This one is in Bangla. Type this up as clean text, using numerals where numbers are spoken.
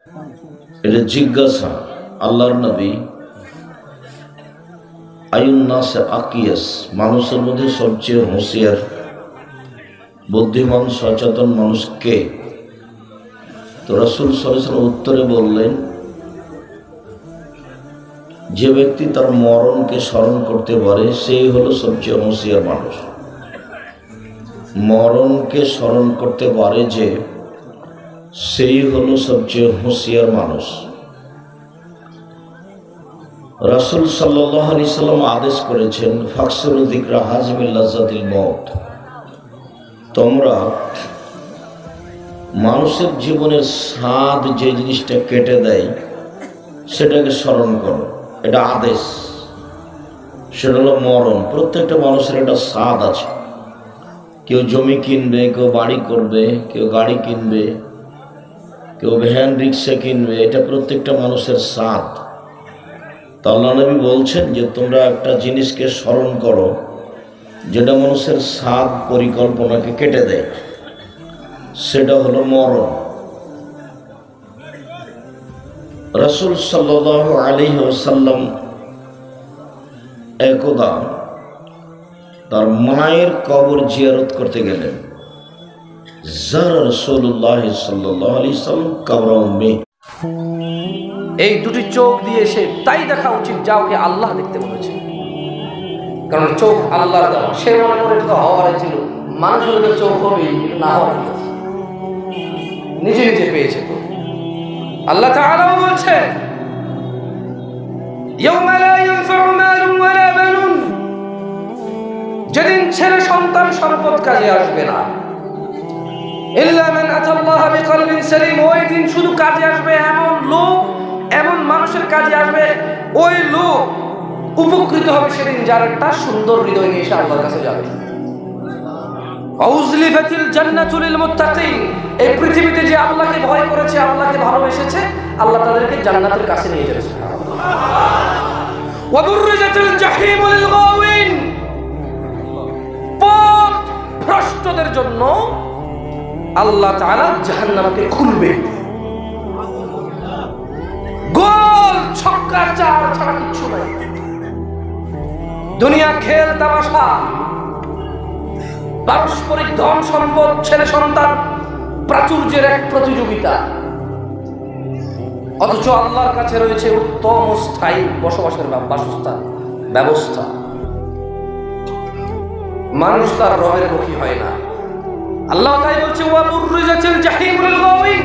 এটা জিজ্ঞাসা আল্লাহর নবী আয়ুন্নাসে আকিয়াস, মানুষের মধ্যে সবচেয়ে হুঁশিয়ার বুদ্ধিমান সচেতন মানুষ কে? তো রাসূল সাল্লাল্লাহু আলাইহি ওয়াসাল্লাম উত্তরে বললেন, যে ব্যক্তি তার মরণকে স্মরণ করতে পারে সেই হলো সবচেয়ে হুঁশিয়ার মানুষ। মরণকে স্মরণ করতে পারে যে, সেই হলো সবচেয়ে হুঁশিয়ার মানুষ। রাসূল সাল্লাল্লাহু আলাইহি সাল্লাম আদেশ করেছেন, ফাকসুরু যিকরা হাজমিল লাজ্জাতিল মউত, তোমরা মানুষের জীবনের স্বাদ যে জিনিসটা কেটে দেয় সেটাকে স্মরণ করো। এটা আদেশ, সেটা হলো মরণ। প্রত্যেকটা মানুষের একটা স্বাদ আছে। কেউ জমি কিনবে, কেউ বাড়ি করবে, কেউ গাড়ি কিনবে, কেউ ভ্যান রিক্সা কিনবে। এটা প্রত্যেকটা মানুষের স্বাদ। তো আল্লাহ নবী বলছেন যে তোমরা একটা জিনিসকে স্মরণ করো যেটা মানুষের স্বাদ পরিকল্পনাকে কেটে দেয়, সেটা হলো মরণ। রাসূল সাল্লাল্লাহু আলাইহি ওয়াসাল্লাম একদা তার মায়ের কবর জিয়ারত করতে গেলেন। যারা রাসূলুল্লাহ সাল্লাল্লাহু আলাইহি ওয়াসাল্লাম কবর উম্মি, এই দুটি চোখ দিয়ে সে তাই দেখা উচিত যা ওকে আল্লাহ দেখতে বলেছে। কারণ চোখ আল্লাহর দেওয়া। সে মনে করে তো হওয়ার ছিল, মানুষের তো চোখ হবে না হওয়ার, নিজে নিজে পেয়েছে। তো আল্লাহ তাআলা বলছে, ইয়াউমা লা ইয়ানফাউ মালুন ওয়ালা বানুন, যেদিন ছেলে সন্তান সম্পদ কাজে আসবে না, ইল্লা মান আতাল্লাহা বিকলবিন সালিম, ওই দিন শুধু কাজে আসবে এমন লোক, এমন মানুষের কাজে আসবে, ওই লোক উপকৃত হবে সেদিন যার একটা সুন্দর হৃদয় নিয়ে এসে আল্লাহর কাছে যাবে। আউজলিফাতিল জান্নাতু লিল মুত্তাকিন, এই পৃথিবীতে যে আল্লাহকে ভয় করেছে, আল্লাহকে ভালোবেসেছে, আল্লাহ তাদেরকে জান্নাতের কাছে নিয়ে যাবে। ওয়া বুররিজাতিল জাহিমু লিল গাওয়িন, পথ ভ্রষ্টদের জন্য আল্লাহ তাআলা জাহান্নামকে খুলবে। গোল ছক্কা চার ছাড়া কিছু নাই। দুনিয়া খেল তামাশা, পারস্পরিক ধন সম্পদ, ছেলে সন্তান, প্রাচুর্যের এক প্রতিযোগিতা। অথচ আল্লাহর কাছে রয়েছে উত্তম স্থায়ী বসবাসের বাসস্থান ব্যবস্থা। মানুষ তার রবের মুখী হয় না। আল্লাহ তাই বলছে, ওয়া বুররিজাতিল জাহিমু লিল গাওয়িন।